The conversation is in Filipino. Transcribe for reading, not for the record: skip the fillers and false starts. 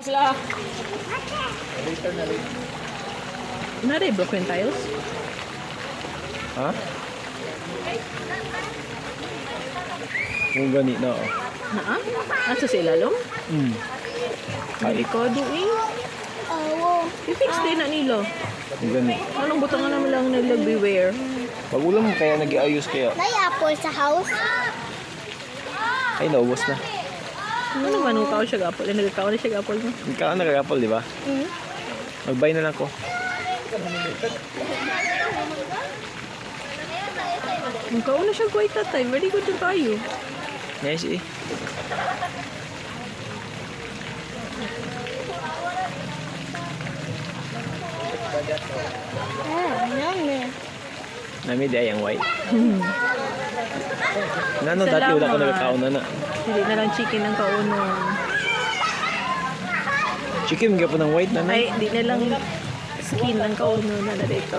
Sila. Later na later. Naray broken tiles? Ha? Kung gani na oh. Naa? Asa sa ilalong? Ay, Delikado eh. I-fix din na nila. kung gani. Anong butangan naman lang nila beware? Pag ulam mo kaya nag-iayos kaya. May apple sa house. Ay, naubos na. Ano naman kung kao siya gapol? Nagkakaw na siya gapol mo. Ikaw ang nag-apple, di ba? Mag-buy na lang ko. Nagkakaw na siya kuwait tatay. Very good na tayo. Nice eh. Yummy. Nami di ay ang white. Nano dati wala ko nagkakaon na na. Hindi na lang chicken ang kaunon. Chicken mga po ng white na na. Ay, di na lang skin ang kaunon na dito.